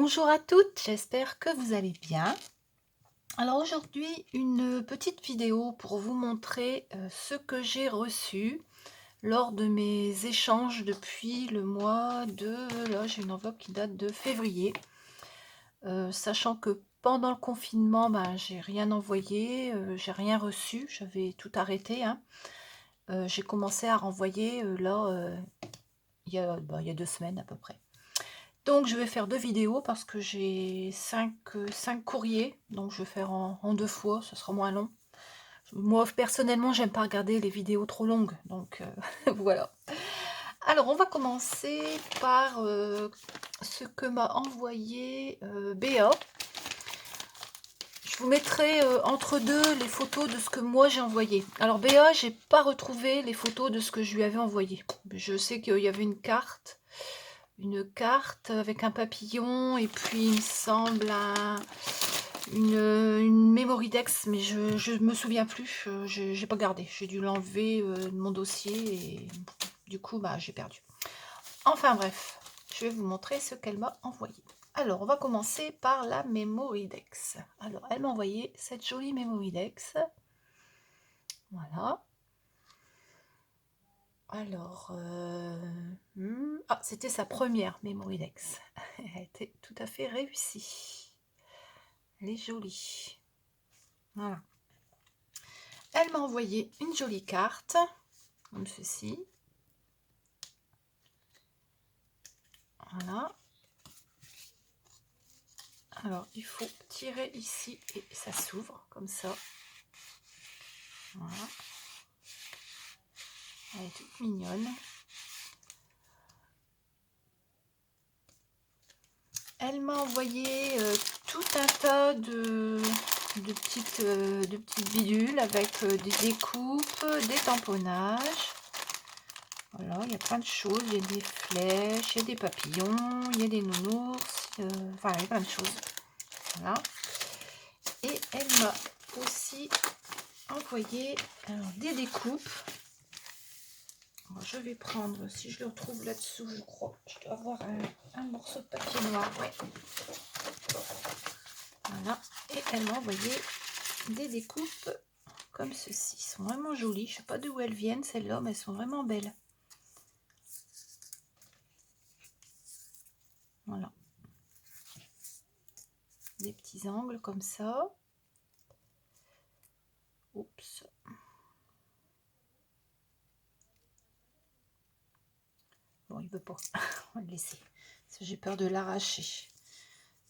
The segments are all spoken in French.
Bonjour à toutes, j'espère que vous allez bien. Alors aujourd'hui, une petite vidéo pour vous montrer ce que j'ai reçu lors de mes échanges depuis le mois de... Là, j'ai une enveloppe qui date de février. Sachant que pendant le confinement, j'ai rien envoyé, j'ai rien reçu, j'avais tout arrêté, hein. J'ai commencé à renvoyer il y a 2 semaines à peu près. Donc je vais faire 2 vidéos parce que j'ai 5 courriers, donc je vais faire en 2 fois, ce sera moins long. Moi personnellement, j'aime pas regarder les vidéos trop longues, donc voilà. Alors on va commencer par ce que m'a envoyé Béa. Je vous mettrai entre deux les photos de ce que moi j'ai envoyé. Alors Béa, j'ai pas retrouvé les photos de ce que je lui avais envoyé. Je sais qu'il y avait une carte avec un papillon et puis il me semble une Mémoridex, mais je me souviens plus, j'ai pas gardé, j'ai dû l'enlever de mon dossier et du coup j'ai perdu. Enfin bref, je vais vous montrer ce qu'elle m'a envoyé. Alors on va commencer par la Mémoridex. Alors elle m'a envoyé cette jolie Mémoridex, voilà. Alors, c'était sa première Mémoridex. Elle était tout à fait réussie. Elle est jolie. Voilà. Elle m'a envoyé une jolie carte, comme ceci. Voilà. Alors, il faut tirer ici et ça s'ouvre comme ça. Voilà. Elle est toute mignonne. Elle m'a envoyé tout un tas de petites bidules avec des découpes, des tamponnages. Voilà, il y a plein de choses. Il y a des flèches, il y a des papillons, il y a des nounours, enfin, il y a plein de choses. Voilà. Et elle m'a aussi envoyé des découpes. Alors, je vais prendre, si je le retrouve là-dessous, je crois. Je dois avoir un morceau de papier noir. Ouais. Voilà. Et elle m'a envoyé des découpes comme ceci. Elles sont vraiment jolies. Je ne sais pas d'où elles viennent, celles-là, mais elles sont vraiment belles. Voilà. Des petits angles comme ça. Oups. Bon, il veut pas. On va le laisser. Parce que j'ai peur de l'arracher.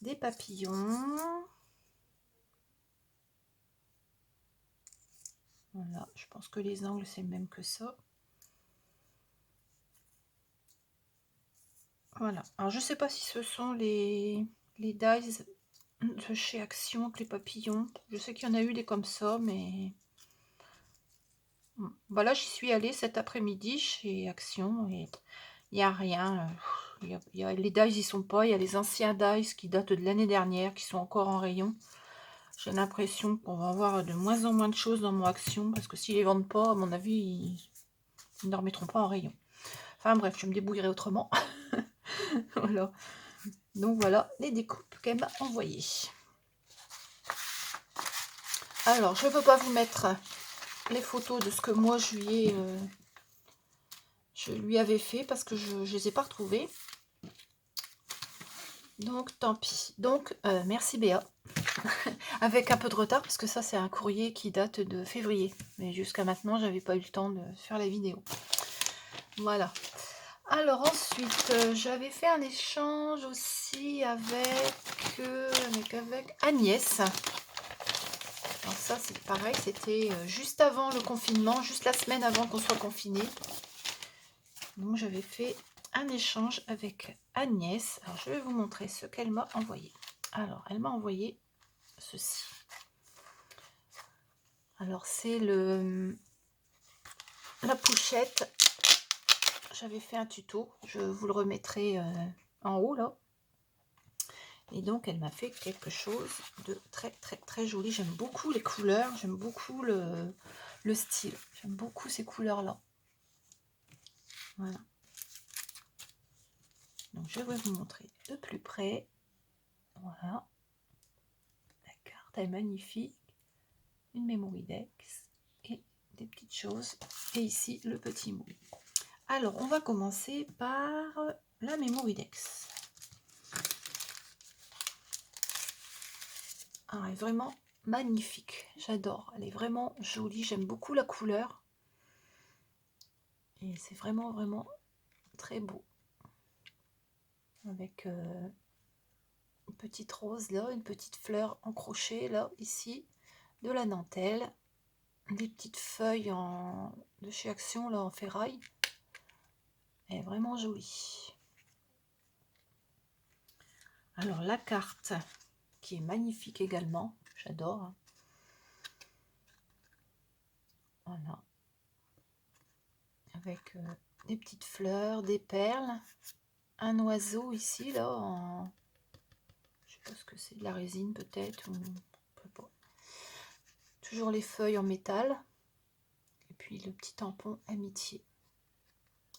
Des papillons. Voilà. Je pense que les angles, c'est le même que ça. Voilà. Alors, je sais pas si ce sont les dies de chez Action avec les papillons. Je sais qu'il y en a eu des comme ça, mais... Voilà, j'y suis allée cet après-midi chez Action et il n'y a rien. Les dies, ils sont pas. Il y a les anciens dies qui datent de l'année dernière, qui sont encore en rayon. J'ai l'impression qu'on va avoir de moins en moins de choses dans mon Action, parce que s'ils les vendent pas, à mon avis, ils ne remettront pas en rayon. Enfin bref, je me débrouillerai autrement. Voilà. Donc voilà les découpes qu'elle m'a envoyées. Alors, je ne peux pas vous mettre les photos de ce que moi je lui avais fait parce que je ne les ai pas retrouvées. Donc tant pis. Donc merci Béa. Avec un peu de retard parce que ça c'est un courrier qui date de février. Mais jusqu'à maintenant j'avais pas eu le temps de faire la vidéo. Voilà. Alors ensuite j'avais fait un échange aussi avec Agnès. Alors ça c'est pareil, c'était juste avant le confinement, juste la semaine avant qu'on soit confiné. Donc j'avais fait un échange avec Agnès. Alors je vais vous montrer ce qu'elle m'a envoyé. Alors elle m'a envoyé ceci. Alors c'est la pochette. J'avais fait un tuto, je vous le remettrai en haut là. Et donc elle m'a fait quelque chose de très très très joli. J'aime beaucoup les couleurs, j'aime beaucoup le style. J'aime beaucoup ces couleurs là. Voilà. Donc je vais vous montrer de plus près. Voilà. La carte est magnifique. Une Mémoridex et des petites choses. Et ici, le petit mot. Alors, on va commencer par la Mémoridex. Ah, elle est vraiment magnifique. J'adore. Elle est vraiment jolie. J'aime beaucoup la couleur. Et c'est vraiment, vraiment très beau. Avec une petite rose là, une petite fleur en crochet là, ici. De la dentelle. Des petites feuilles de chez Action là, en ferraille. Elle est vraiment jolie. Alors la carte qui est magnifique également, j'adore. Voilà. Avec des petites fleurs, des perles, un oiseau ici là, je sais pas ce que c'est, de la résine peut-être, ou je sais pas. Toujours les feuilles en métal. Et puis le petit tampon amitié.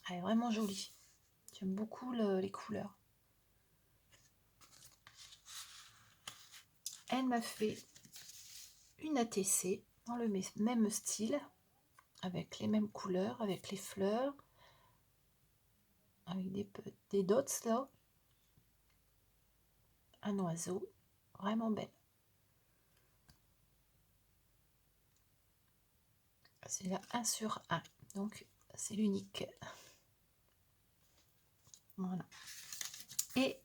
Elle est vraiment jolie. J'aime beaucoup les couleurs. Elle m'a fait une ATC dans le même style, avec les mêmes couleurs, avec les fleurs, avec des dots là, un oiseau, vraiment belle. C'est la 1 sur 1, donc c'est l'unique. Voilà. Et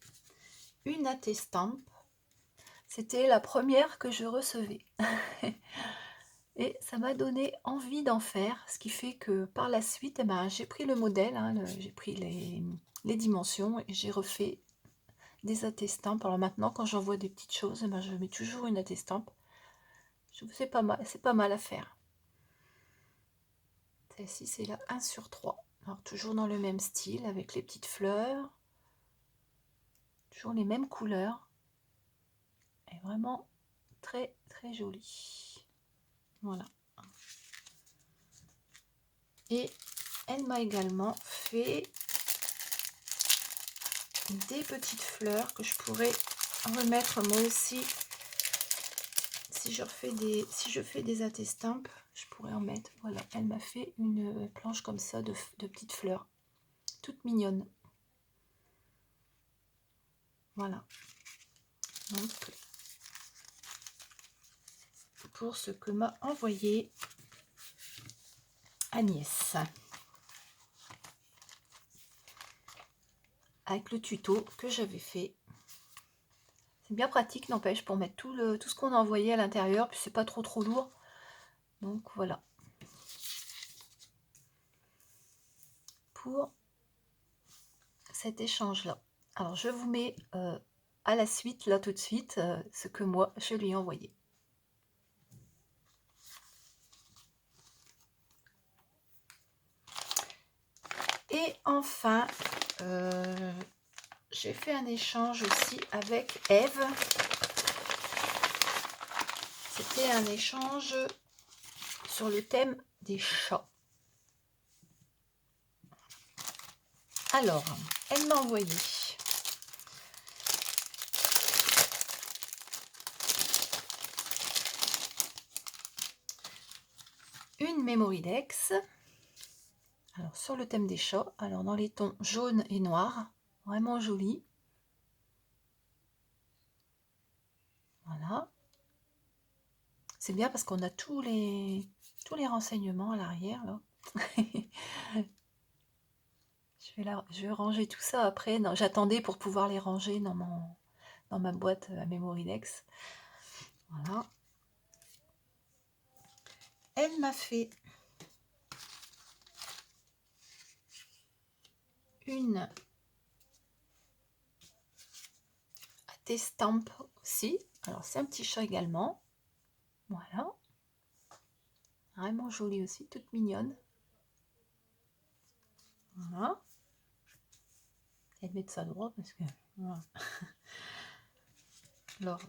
une attestampe, c'était la première que je recevais. Et ça m'a donné envie d'en faire, ce qui fait que par la suite, eh ben, j'ai pris le modèle, hein, j'ai pris les dimensions et j'ai refait des attestampes. Alors maintenant, quand j'envoie des petites choses, eh ben, je mets toujours une attestampe. C'est pas mal à faire. Celle-ci, c'est la 1 sur 3. Alors, toujours dans le même style, avec les petites fleurs. Toujours les mêmes couleurs. Elle est vraiment très, très jolie. Voilà. Et elle m'a également fait des petites fleurs que je pourrais remettre moi aussi. Si je fais des attestampes, je pourrais en mettre. Voilà, elle m'a fait une planche comme ça de petites fleurs. Toutes mignonnes. Voilà. Donc, pour ce que m'a envoyé Agnès. Avec le tuto que j'avais fait. C'est bien pratique, n'empêche, pour mettre tout ce qu'on a envoyé à l'intérieur, puis c'est pas trop lourd. Donc voilà. Pour cet échange-là. Alors je vous mets à la suite, là tout de suite, ce que moi je lui ai envoyé. Et enfin, j'ai fait un échange aussi avec Eve. C'était un échange sur le thème des chats. Alors, elle m'a envoyé une Mémoridex. Alors, sur le thème des chats, alors dans les tons jaune et noir, vraiment joli. Voilà. C'est bien parce qu'on a tous les renseignements à l'arrière, là. Je vais ranger tout ça après. J'attendais pour pouvoir les ranger dans ma boîte à Mémoridex. Voilà. Elle m'a fait une attestampe aussi. Alors, c'est un petit chat également. Voilà. Vraiment jolie aussi, toute mignonne. Voilà. Elle met ça droit parce que... Voilà. Alors,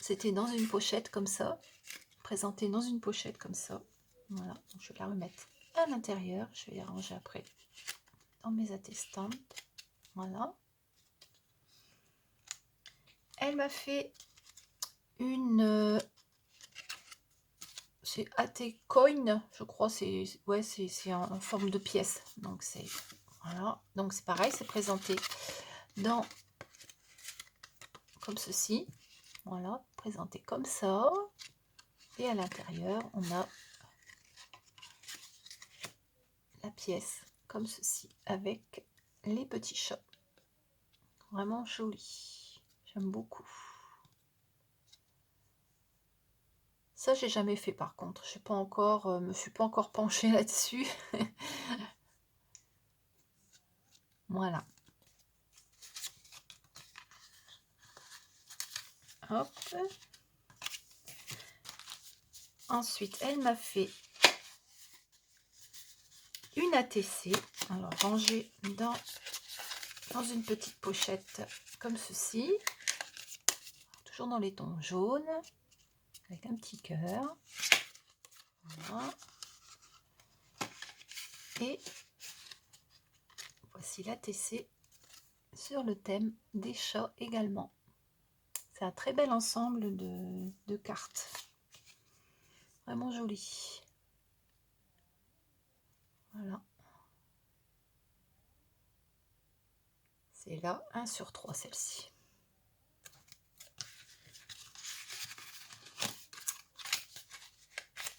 c'était dans une pochette comme ça. Présenté dans une pochette comme ça. Voilà. Donc, je vais la remettre à l'intérieur. Je vais les ranger après dans mes attestampes. Voilà. elle m'a fait une... c'est Atecoin, je crois, c'est ouais, c'est en forme de pièce. Donc c'est voilà, donc c'est pareil, c'est présenté dans comme ceci. Voilà, présenté comme ça. Et à l'intérieur, on a la pièce comme ceci avec les petits chats. Vraiment joli. J'aime beaucoup. Ça, j'ai jamais fait par contre. Je sais pas encore, me suis pas encore penchée là-dessus. Voilà. Hop. Ensuite, elle m'a fait une ATC. Alors, rangée dans une petite pochette comme ceci. Toujours dans les tons jaunes. Avec un petit cœur. Voilà. Et voici l'ATC sur le thème des chats également. C'est un très bel ensemble de cartes. Vraiment joli. Voilà. C'est là 1 sur 3 celle-ci.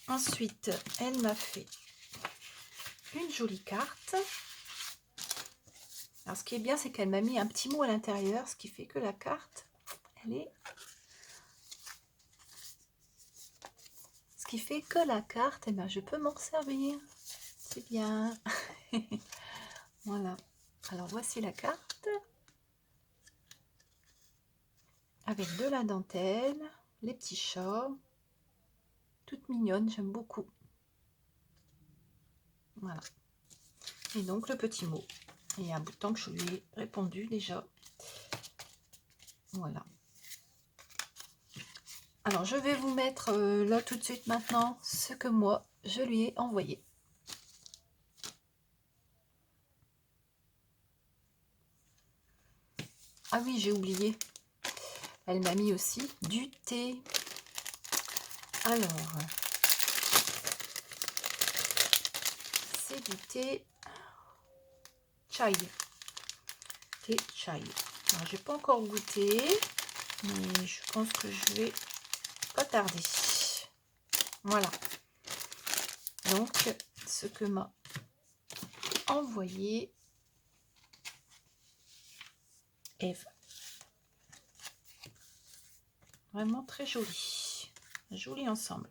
Ensuite, elle m'a fait une jolie carte. Alors, ce qui est bien, c'est qu'elle m'a mis un petit mot à l'intérieur, ce qui fait que la carte, elle est... Ce qui fait que la carte, eh ben, je peux m'en servir. C'est bien. Voilà. Alors, voici la carte. Avec de la dentelle, les petits chats. Toute mignonne, j'aime beaucoup. Voilà. Et donc, le petit mot. Il y a un bout de temps que je lui ai répondu déjà. Voilà. Alors, je vais vous mettre là tout de suite maintenant ce que moi, je lui ai envoyé. Ah oui, j'ai oublié. Elle m'a mis aussi du thé. Alors, c'est du thé chai. Thé chai. Alors, je n'ai pas encore goûté, mais je pense que je vais pas tarder. Voilà. Donc, ce que m'a envoyé Eve. Vraiment très joli. Joli ensemble.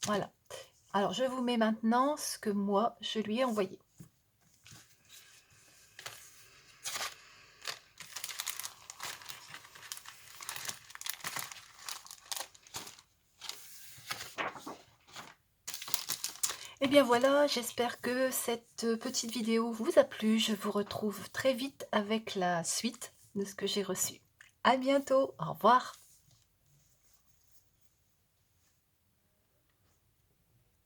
Voilà. Alors, je vous mets maintenant ce que moi, je lui ai envoyé. Et bien voilà, j'espère que cette petite vidéo vous a plu. Je vous retrouve très vite avec la suite de ce que j'ai reçu. À bientôt, au revoir.